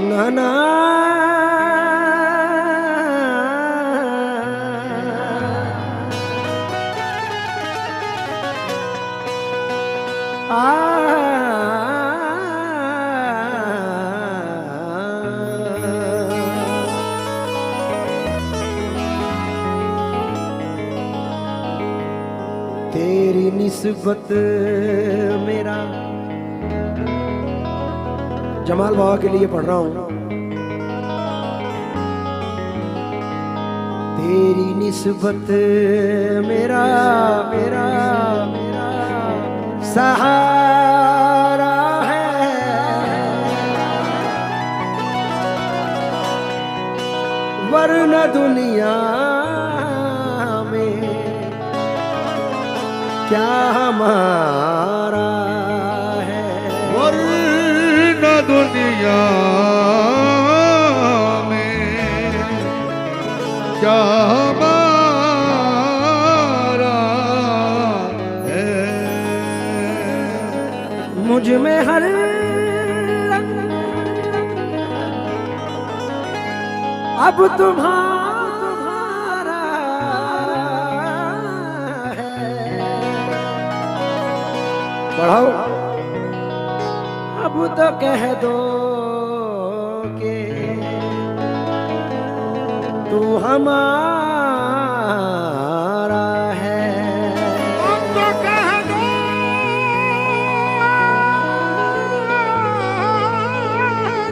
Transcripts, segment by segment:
ना ना तेरी निस्बत मेरा जमाल बाबा के लिए पढ़ रहा हूं। तेरी निस्बत मेरा मेरा मेरा सहारा है, वरना दुनिया में क्या हमारा है, वरना दुनिया में क्या हमारा है। मुझ में हर अब तुम्हारा है। पढ़ाओ। अब तो कह दो कि तू हमारा है। अब तो कह दो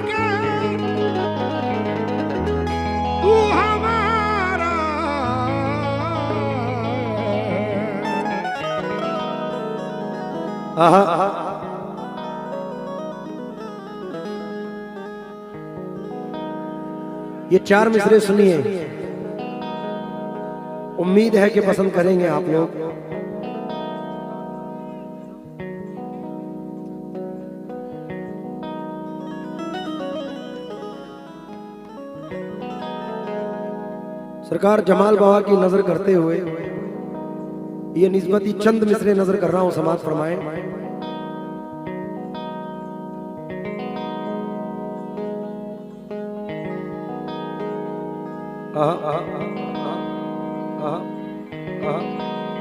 कि तू हमारा आहा ये चार मिसरे सुनिए, उम्मीद है कि पसंद करेंगे आप लोग। सरकार जमाल बाबा की नजर करते हुए ये निस्बती चंद मिसरे नजर कर रहा हूं, समाज फरमाएं।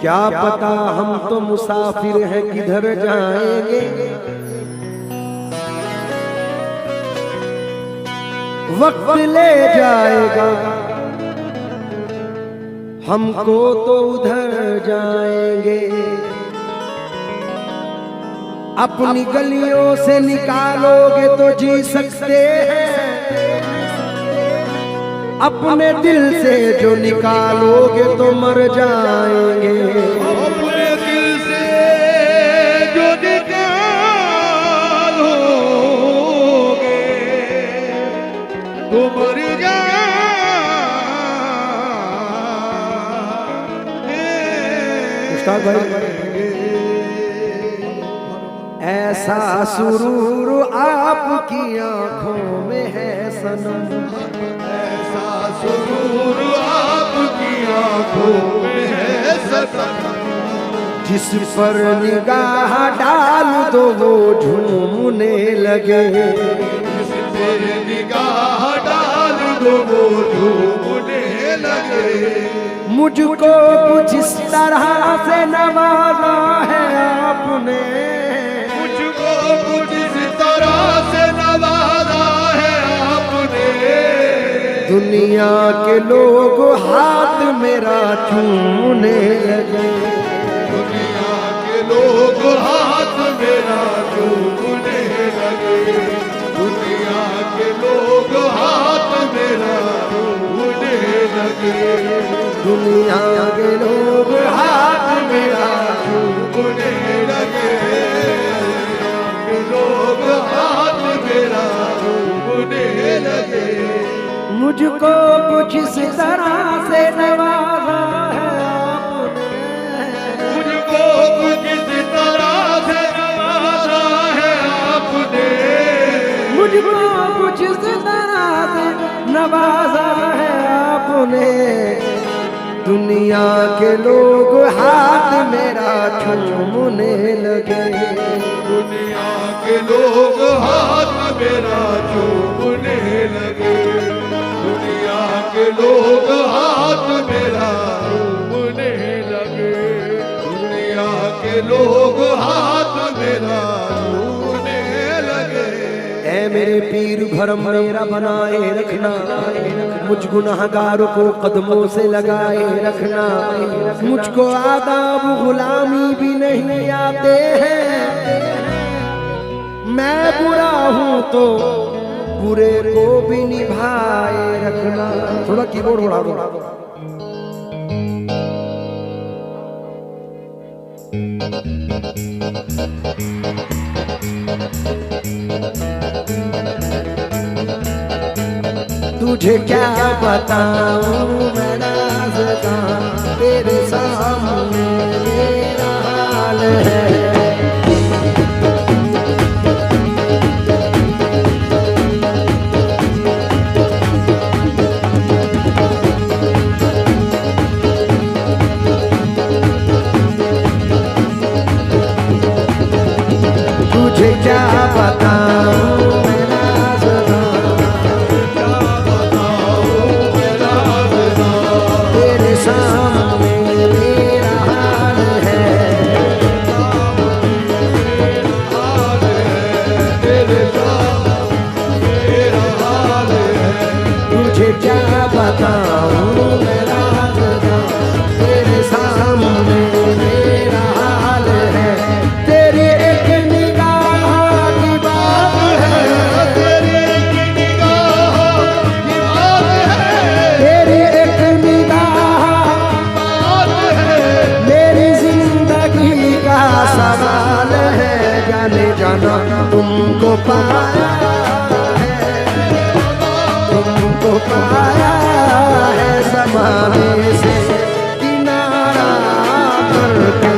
क्या पता हम तो मुसाफिर हैं किधर जाएंगे, वक्त ले जाएगा हमको तो उधर जाएंगे। अपनी गलियों से निकालोगे तो जी सकते हैं, अपने दिल से जो निकालोगे तो मर जाएंगे। अपने दिल से जो निकालोगे तो मर जाएंगे। उस्ताद भाई, ऐसा सुरूर आपकी आंखों में है सनम, ऐसा सुरूर आपकी आंखों में है सनम, जिस पर निगाह डाल दो वो झूमने लगे। जिस पर निगाह डाल दो वो झूमने लगे। मुझको कुछ इस तरह से नवाजा है आपने, मुझको कुछ इस तरह से नवाजा है आपने, दुनिया के लोग हाथ मेरा चूमने लगे। दुनिया के लोग हाथ मेरा चूमने लगे। दुनिया के लोग हाथ मेरा चूमने लगे। दुनिया के लोग हाथ मेरा चूमने लगे। लोग हाथ मेरा चूमने लगे। मुझको कुछ इस तरह से नवाजा है आपने, मुझको कुछ इस तरह से नवाजा है आपने, मुझको कुछ इस तरह से नवाजा है आपने। दुनिया के लोग हाथ मेरा चूमने लगे। दुनिया के लोग हाथ मेरा चूमने लगे, दुनिया के लोग हाथ मेरा चूमने लगे, दुनिया के लोग हाथ मेरा चूमने लगे। ऐ मेरे पीर घर मेरा बनाए रखना, मुझ गुनाहगार को कदमों से लगाए रखना। मुझको आदाब गुलामी भी नहीं आते हैं, मैं बुरा हूं तो बुरे को भी निभाए रखना। थोड़ा कीबोर्ड उड़ा दो। तुझे क्या बताऊं मैं नाज़दा, तेरे सामने मेरा हाल है। तुझे क्या बताऊं मैं नाज़दा, तेरे सामने मेरा हाल है। तुझे क्या बताऊं मैं नाज़दा, तेरे सामने मेरा हाल है। तेरी एक निगाह की बात है, तेरी एक निगाह की बात है, तेरी एक निगाह बात है, मेरी जिंदगी का सवाल है। जाने जाना तुमको पाया है, तुमको पाया है ज़माने से किनारा करके।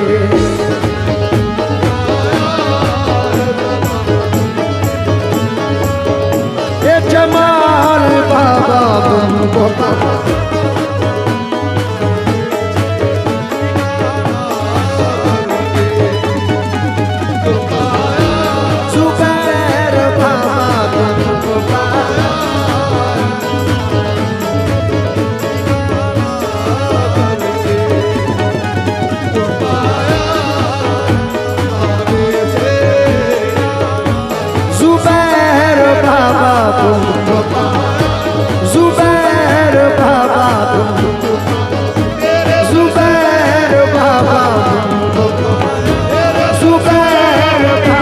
ये जमाल बाबा तुमको पाया, जुबैर बाबा तुमको पाया, जुबैर बाबा तुमको पाया, जुबैर बाबा तुमको, जुबैर बाबा तुमको, जुबैर बाबा,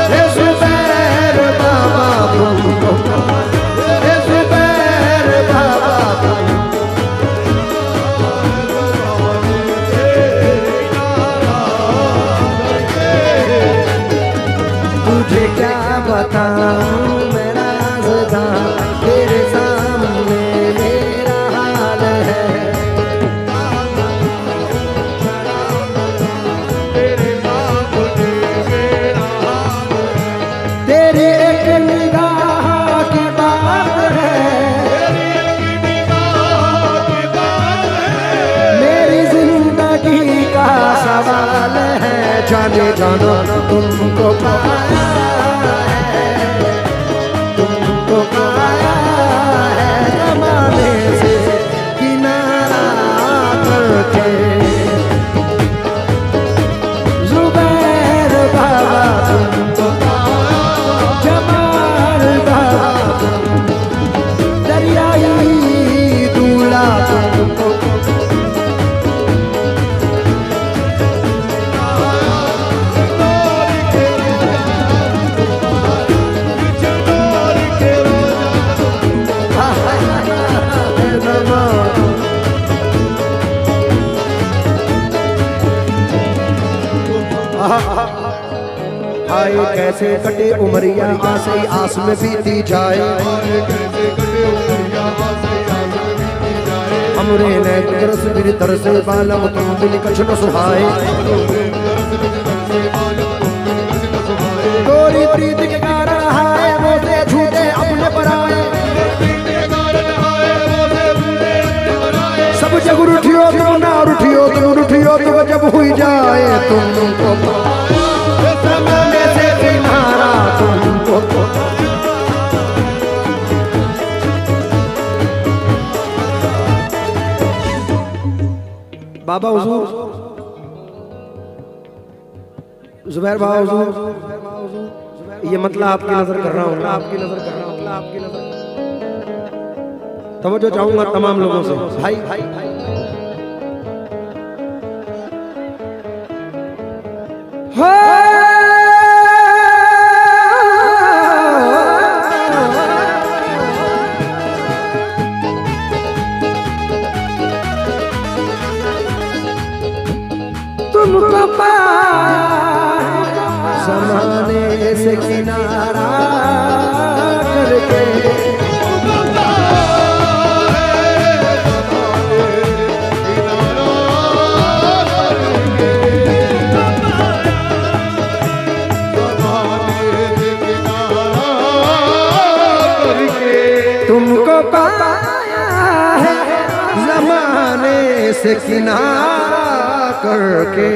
ये जुबैर बाबा तुमको, ये जुबैर बाबा तुमको। तुझे क्या बताऊं मैं नाज़दा, तेरे सामने मेरा हाल है। तेरी एक निगाह की बात है, मेरी जिंदगी का सवाल है। जाने जाना तुमको पाया है, तुमको पाया है ज़माने से किनारा करके। जुबैर बाबा तुमको पाया, जमाल बाबा तुमको, दरियाई दूल्हा तुमको, हाय कैसे कटे उमरिया आसे आस में बीती जाए, हमरे नैक तरस मेरी तरस बालम तुम बिन कछ न सुहाए। गोरी प्रीत के कारण हाय वो से झूठे अपने पराए, बाबा हुजूर, जुबैर बाबा हुजूर, ये मतलब आपकी नजर कर रहा हूँ, आपकी नजर कर रहा हूँ, आपकी नजर। तवज्जो चाहूंगा तमाम लोगों से, भाई भाई तुमको ज़माने से किनारा करके, तुमको पाया है ज़माने से किनारा करके,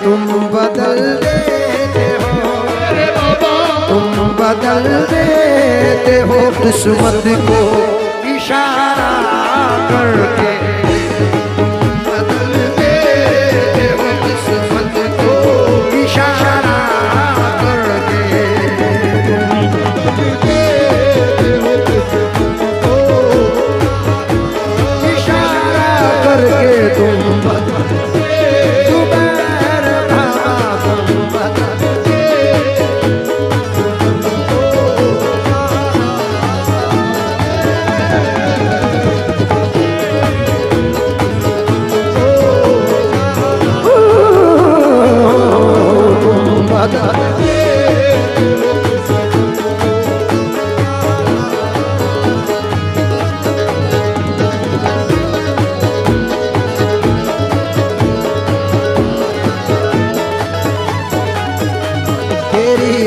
तुम बदल देते हो, तुम बदल देते हो किस्मत को इशारा करके, बदल देते हो किस्मत को इशारा करके, इशारा करके तुम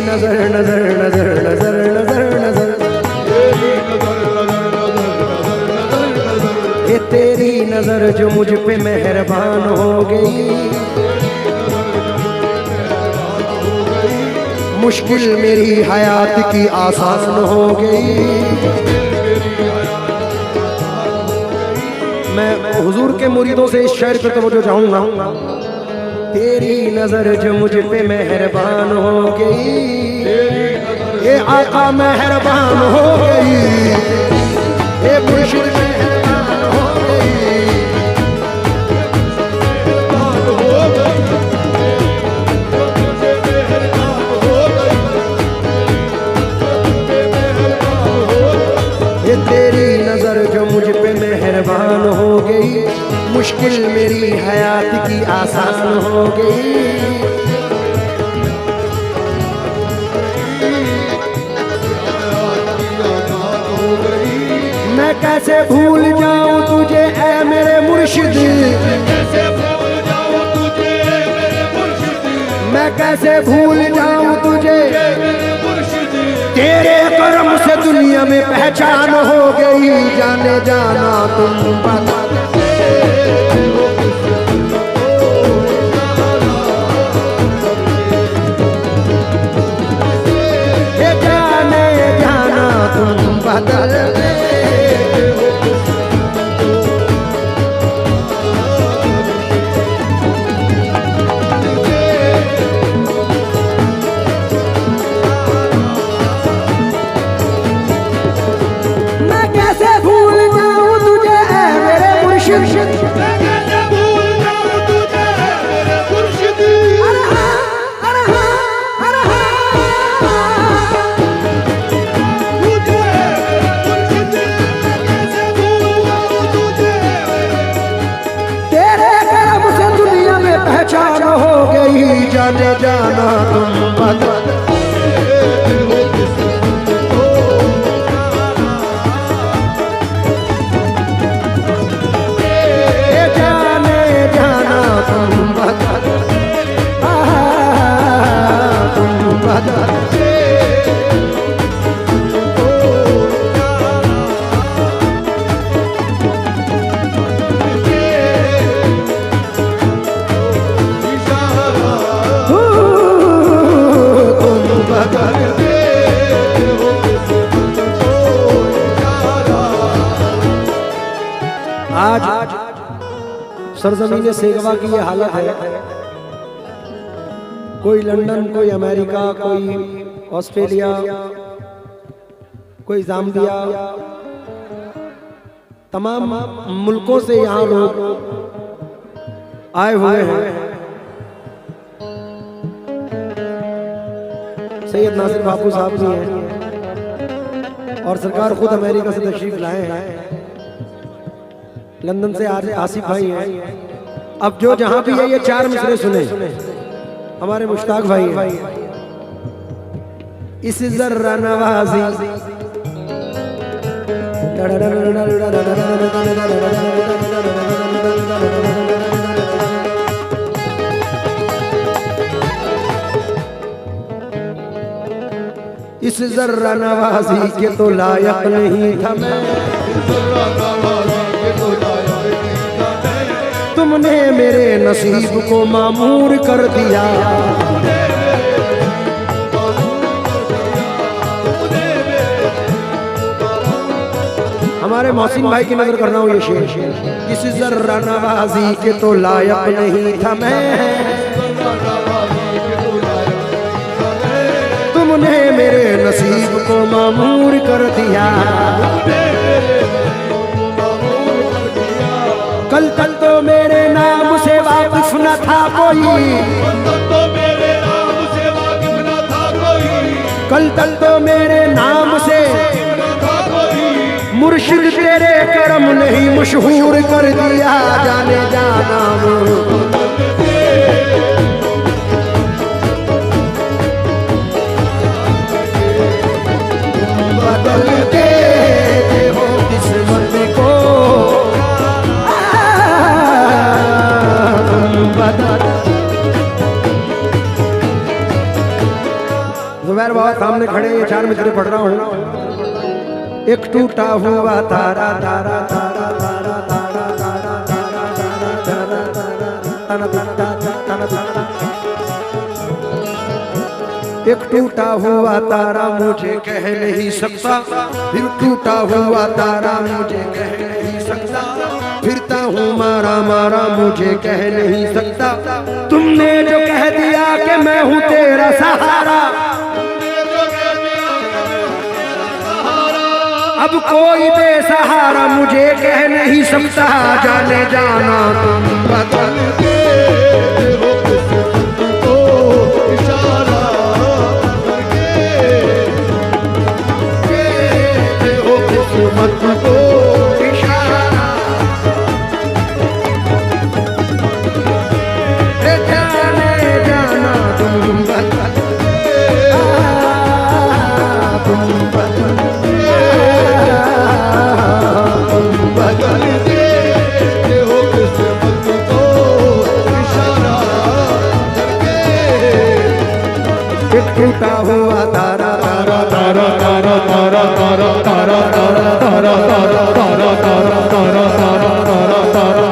नजर नजर नजर नजर नजर नजर, ये तेरी नजर जो मुझ पे मेहरबान हो गई, मुश्किल मेरी हयात की आसान हो गई। मैं हुजूर के मुरीदों से इस शेर पे तवज्जो चाहूंगा। तेरी नजर जो मुझ पे मेहरबान हो गई, ये आका मेहरबान हो गई, ये मुर्शिद मेहरबान हो गई, ये तेरी नजर जो मुझ पे मेहरबान हो गई, मुश्किल मेरी हयात की आसान हो गई। मैं कैसे भूल जाऊं तुझे ऐ मेरे मुर्शिद, मैं कैसे भूल जाऊं तुझे, तेरे करम से दुनिया में पहचान हो गई। जाने जाना तुम बता, जाने जाना तुम बदल दे, मैं कैसे भूल जाऊं तुझे ऐ मेरे मुर्शिद, मैं कैसे भूल जाऊं तुझे ऐ मेरे मुर्शिद। अरे हाँ, अरे हाँ, अरे हाँ, तुझे मुर्शिद, कैसे भूल जाऊं तुझे, तेरे करम से दुनिया में पहचान हो गई। जाने जाना तुम बता, आज सरजमीन सेगवा की ये हालत है, कोई लंदन, कोई अमेरिका, कोई ऑस्ट्रेलिया, कोई जाम्बिया, तमाम मुल्कों से यहाँ लोग आए हुए हैं। सैयद नासिर बापू साहब भी हैं और सरकार खुद अमेरिका से तशरीफ लाए हैं। लंदन से आसिफ भाई हैं। अब जो जहां भी है ये चार मिसरे सुने, हमारे मुश्ताक भाई हैं। इस जर्रा नवाजी इस जर्रा नवाजी के तो लायक नहीं था मैं, तुमने मेरे नसीब को मामूर कर दिया। हमारे मोहसिन भाई की नजर करना हो ये शेर, इस जर्रा नवाजी के तो लायक नहीं था मैं, तुमने मेरे नसीब को मामूर कर दिया। कल तक तो मेरे नाम से वाकिफ न था कोई, कल तक तो मेरे नाम से मुर्शिद तेरे करम नहीं मशहूर कर दिया। जाने जाना बदल के हो किस्मत को, जुबैर बाबा सामने खड़े, ये चार मिसरे पढ़ रहा हूँ। एक टूटा हुआ तारा तारा तारा तारा तारा तारा तारा, एक टूटा हुआ तारा मुझे कह नहीं सकता, फिर टूटा हुआ तारा मुझे कह नहीं सकता, फिरता हूँ मारा मारा मुझे कह नहीं सकता। तुमने जो कह दिया कि मैं हूँ तेरा सहारा, अब कोई बेसहारा मुझे कह नहीं सकता। जाने जाना तुम बदल के हो किस्मत को इशारा करके, हो किस्मत को इशारा। जाने जाना तुम बदल, तुम बदल हो किस्मत को इशारा करके। एक टूटा हुआ तारा तारा तारा तारा तारा तारा तारा तारा तारा तारा तारा तारा तारा तारा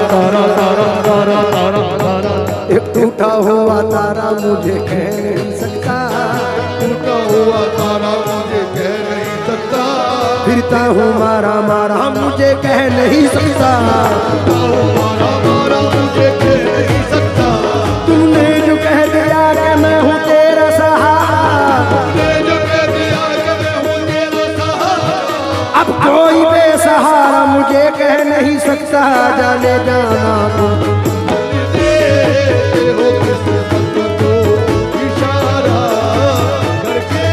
तारा तारा तारा तारा तारा, एक टूटा हुआ तारा मुझे कह नहीं सकता, टूटा हुआ तारा मुझे कह नहीं सकता, फिरता हूँ मारा मारा मुझे कह नहीं सकता, मारा मारा मुझे कह नहीं सकता। तुमने जो कह दिया कि मैं हूँ तेरा सहारा, तुमने जो कह दिया कि मैं हूँ तेरा सहारा, अब कोई बेसहारा मुझे कह नहीं सकता। जाने जाना तुम हो किस्मत को इशारा करके,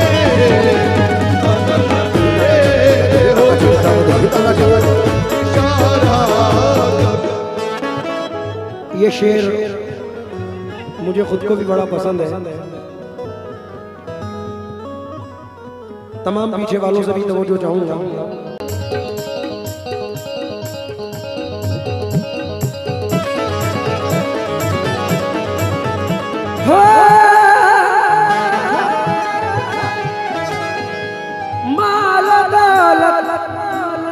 ये शेर मुझे खुद को भी बड़ा पसंद है। तमाम पीछे वालों से भी तवज्जो चाहूंगा। माल दौलत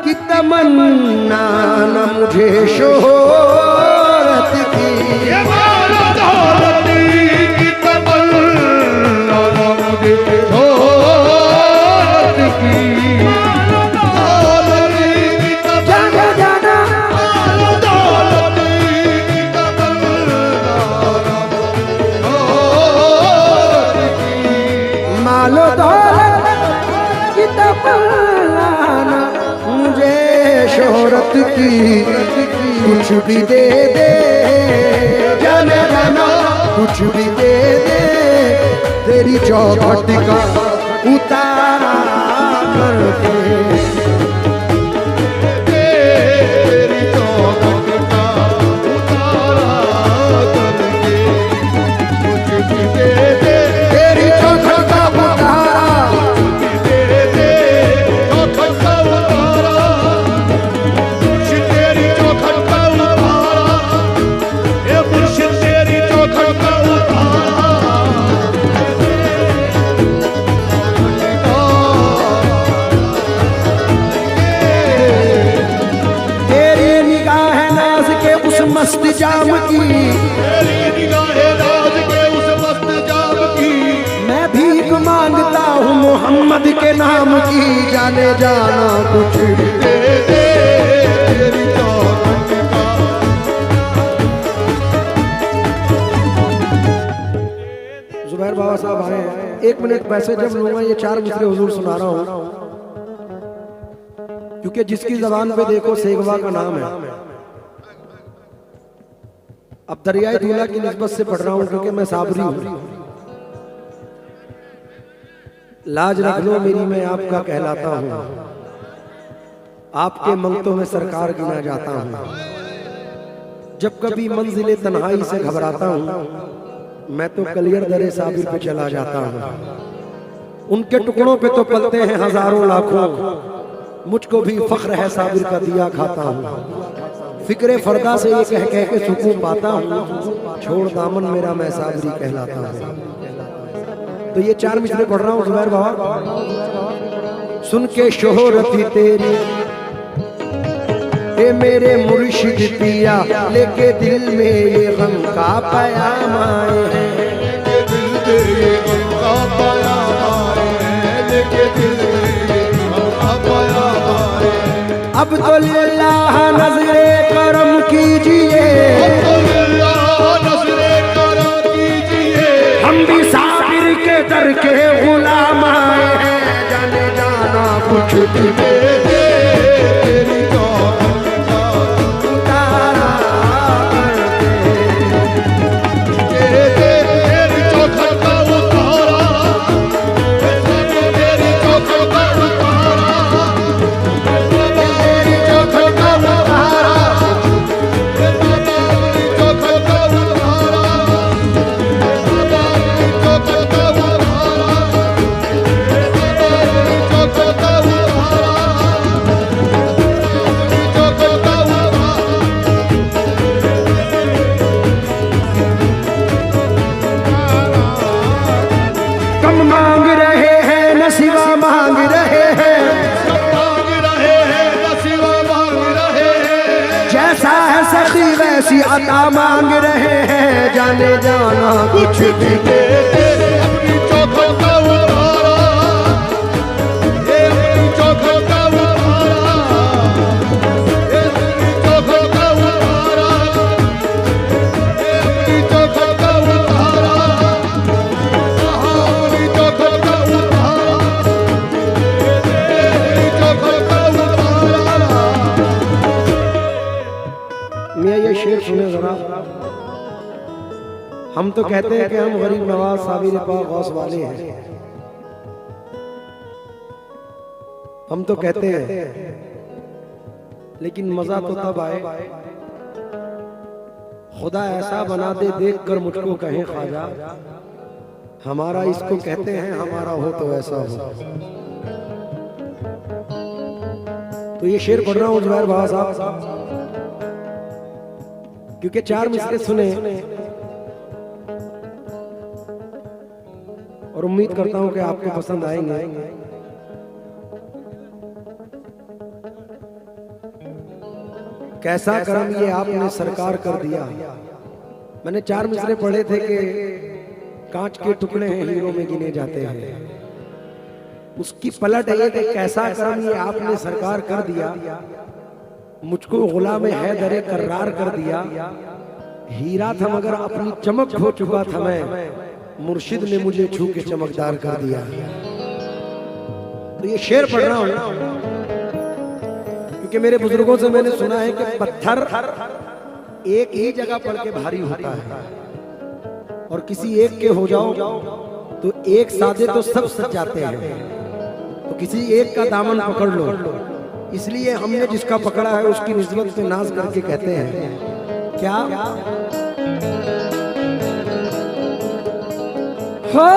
की तमन्ना न मुझे शोहरत की, माल दौलत की तमन्ना न मुझे शोहरत की, जाना जाना माल दौलत की शोहरत की कुछ भी दे दे, जाने जाना कुछ भी दे दे, तेरी चौखट का उतारा करके, तेरी चौखट का उतारा करके कुछ भी दे दे, तेरी चौखट का उतारा, दे दे चौखट का उतारा, तेरी चौखट का उतारा, ये मुर्शिद तेरी चौखट का उतारा, तेरी निगाह नाज के उस मस्त जाम की, तेरी निगाहे नाज के उस मस्त जाम की, मैं भीख मांगता हूँ मोहम्मद के नाम की, जाने जाना कुछ भी दे दे तेरी चौखट का। जुबैर बाबा साहब आए हैं, 1 मिनट पैसे जब लूंगा ये 4 मिसरे हुजूर सुना रहा हूँ, क्योंकि जिसकी जबान पे देखो सेगवा का नाम है। अब दरियाई दूल्हा की निस्बत से पढ़ रहा हूँ क्योंकि मैं साबरी हूँ। लाज रख लो मेरी, मैं आपका कहलाता हूँ, आपके मंगतों में सरकार गिना जाता हूँ। जब कभी मंजिले तन्हाई से घबराता हूँ, मैं तो कलियर दरे साबिर पे चला जाता हूँ। उनके टुकड़ों पे तो पलते हैं हजारों लाखों, मुझको भी फख्र है साबिर का दिया खाता हूँ। फिक्रे फरदा से ये कह कह के सुकून पाता हूँ, छोड़ दामन मेरा मैं साबरी कहलाता हूँ। तो ये 4 मिसरे पढ़ रहा हूँ जुबैर बाबा, सुन के शोहरती तेरी ए मेरे मुर्शिद पिया, लेके दिल में ये गम का पयाम आए हैं, लेके दिल में ये गम का पयाम आए हैं, लेके दिल में ये गम का पयाम आए हैं। अब तो अल्लाह नजरे करम कीजिए, अल्लाह नज़रे करम कीजिए, हम भी साबिर के दर के गुलाम आए हैं, जाने जाना कुछ भी दे दे तेरी चौखट का उतारा करके, दे दे तेरी चौखट का उतारा, तेरी चौखट का उतारा, तेरी चौखट का उतारा, तेरी चौखट का उतारा, तेरी चौखट का उतारा, तेरी चौखट का उतारा, तेरी चौखट का उतारा। कम मांग रहे हैं नसीबा मांग रहे हैं, मांग रहे हैं नसीबा मांग रहे हैं, जैसा है सखी वैसी अता मांग रहे हैं, जाने जाना कुछ भी दे दे अपनी चौखट का उतारा, ये अपनी चौखट का उतारा, ये अपनी चौखट का उतारा, ये अपनी चौखट का उतारा, अपनी चौखट का उतारा, अपनी चौखट का उतारा। मियां ये शेर सुने जरा। हम तो कहते हैं कि हम गरीब नवाज साबिर पाक गौस वाले हैं, हम तो कहते हैं, लेकिन मजा तो तब आए खुदा ऐसा बना दे देख कर मुझको कहे ख्वाजा, हमारा इसको कहते हैं हमारा हो तो ऐसा हो। तो ये शेर पढ़ रहा हूँ जुबैर बाबा साहब, क्योंकि 4 मिसरे सुने और उम्मीद करता हूं कि आपको पसंद आएंगे। कैसा करम ये आपने सरकार कर दिया। मैंने 4 मिसरे पढ़े थे कि कांच के टुकड़े हैं हीरो में गिने जाते हैं, उसकी पलट है कि कैसा करम ये आपने सरकार कर दिया, मुझको गुलाम हैदर कर्रार कर दिया। हीरा था मगर अपनी चमक खो चुका था मैं, मुर्शिद ने मुझे छू के चमकदार कर दिया। तो ये शेर पढ़ रहा हूं क्योंकि मेरे बुजुर्गों से मैंने सुना है कि पत्थर एक ही जगह पड़ के भारी होता है, और किसी एक के हो जाओ तो एक साधे तो सब सज जाते हैं, तो किसी एक का दामन पकड़ लो। इसलिए हमने जिसका पकड़ा है उसकी निस्बत पे नाज करके कहते हैं क्या हो,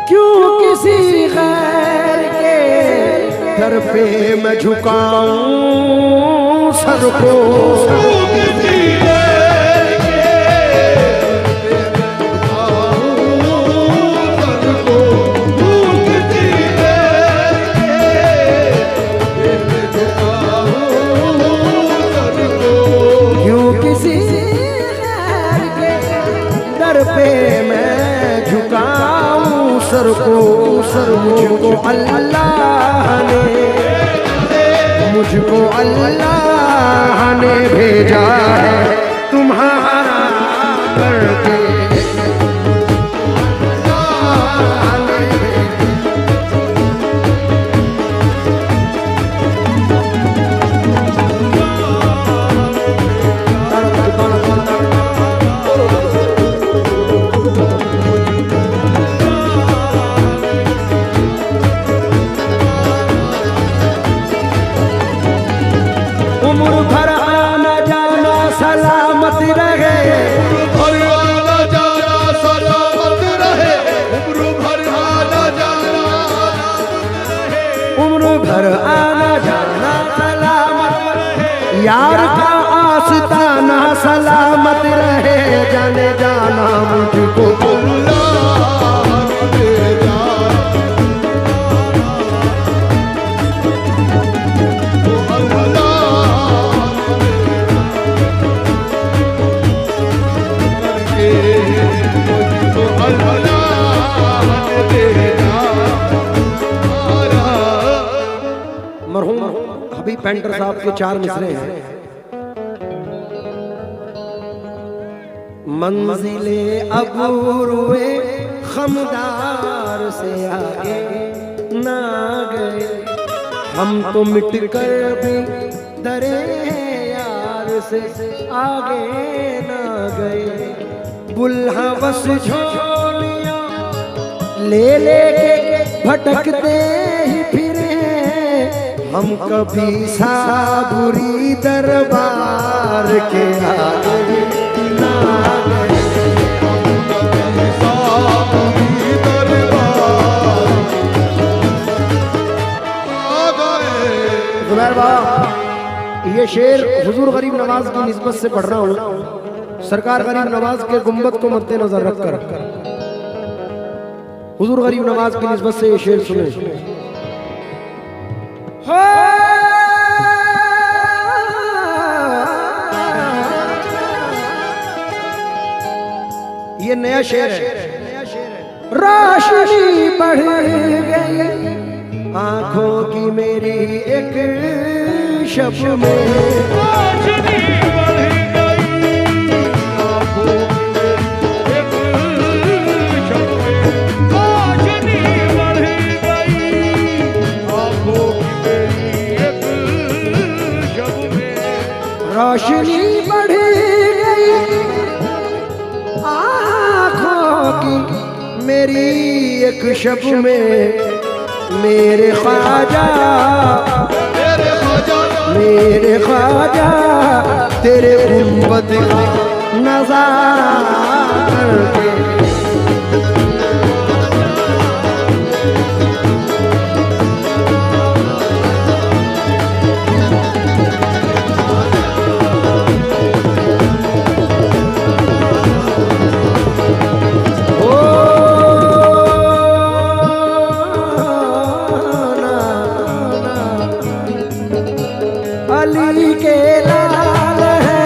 क्यों किसी गैर के दर पे मैं झुकाऊं सर को, सर को सर मुझको अल्लाह ने भेजा है तुम्हारा करके, उम्र भर आना जाना सलामत रहे, उम्र भर आना जाना सलामत रहे, उम्र भर आना जाना उम्र भर आना जाना सलामत रहे, यार का आस्ताना सलामत रहे, जाने जाना मुझको मरहूम हबीब पेंटर साहब के 4 मिसरे हैं। मंजिले अबूरुए खमदार से आगे ना गए, हम तो मिट कर भी दरे यार से आगे ना गए, बुलहवस झोलियां ले लेके भटकते ही फिरे, हम कभी साबुरी दरबार के आगे ना गए, साबुरी दरबार आ गए। जुबैर बाबा, ये शेर हुजूर गरीब नवाज की निस्बत से पढ़ रहा हूँ, सरकार गरीब नवाज के गुंबद को मद्देनजर रखकर हुजूर गरीब नवाज की निस्बत से ये शेर सुने। ये नया शेर है। रोशनी बढ़ गई आंखों की मेरी एक शब में, रोशनी बढ़ गई आंखों की एक शब में, रोशनी बढ़ गई आंखों की एक शब में, रोशनी बढ़ गई आंखों की मेरी एक शब में, मेरे ख्वाजा तेरे गुंबद का नजारा करके, अली के लाल है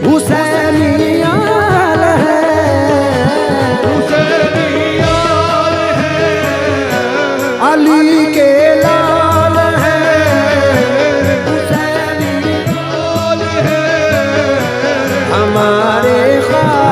हुसैनियाल है, हुसैनियाल है अली के लाल है हुसैनियाल है, हमारे ख्वाजा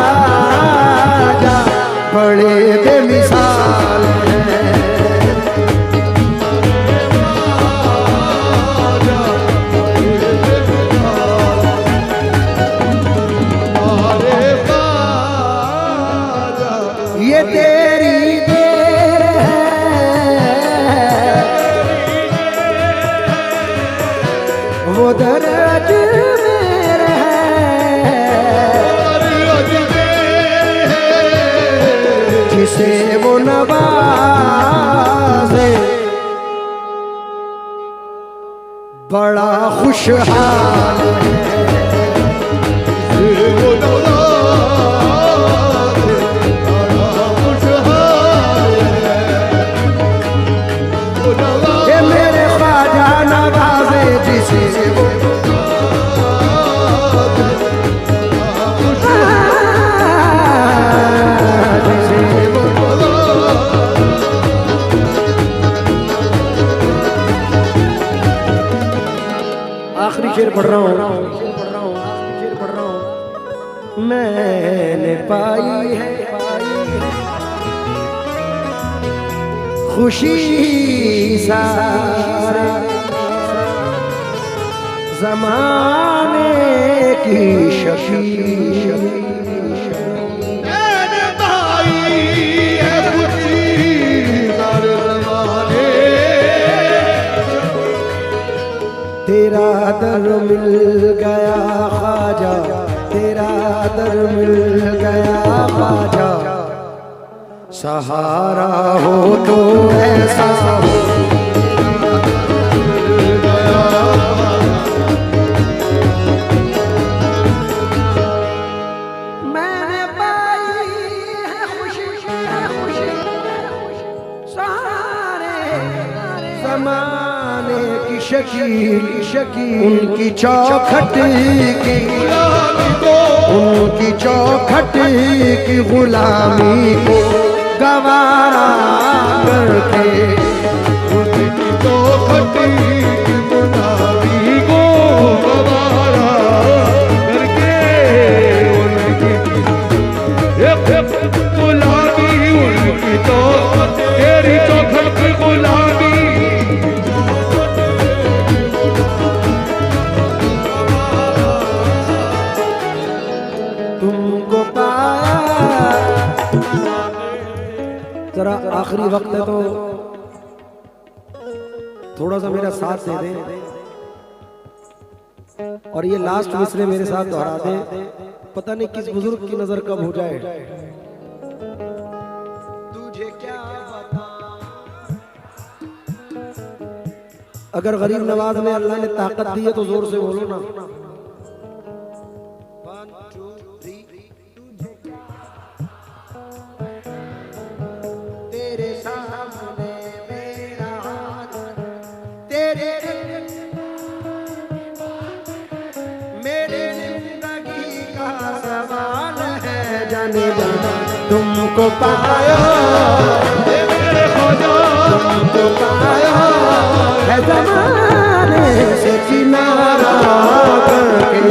वो नवाजे बड़ा खुशहाल ये वो नवाज बड़ा खुशहाल है। वो नवाज ये मेरे ख्वाजा नवाजे जिसे वो आखिरी शेर पढ़ रहा हूँ, मैंने पाई है खुशी सारे ज़माने की शफी मैंने पाई है खुशी सारे ज़माने। तेरा दर मिल गया ख्वाजा, तेरा दर मिल गया ख्वाजा, सहारा हो तो ऐसा हो। मैंने पाई है खुशी सारे ज़माने की शकील उनकी चौखट की उनकी चौखट की गुलामी को गवारा करके उनकी चौखट की गुलामी को गवारा करके उनकी गुलामी उनकी तो तेरी चौखट की गुलामी तुमको पाया। जरा आखिरी वक्त है तो थोड़ा सा मेरा साथ दे दें और ये लास्ट मिसरे मेरे साथ दोहरा दें। पता नहीं किस बुजुर्ग की नजर कब हो जाए। तुझे क्या बता, अगर गरीब नवाज ने अल्लाह ने ताकत दी है तो जोर से बोलो ना। तेरे सामने मेरा हाथ, तेरे मेरे जिंदगी का सवाल है। जाने जाना तुमको पाया मेरे ख्वाजा तुमको पाया है ज़माने से किनारा करके।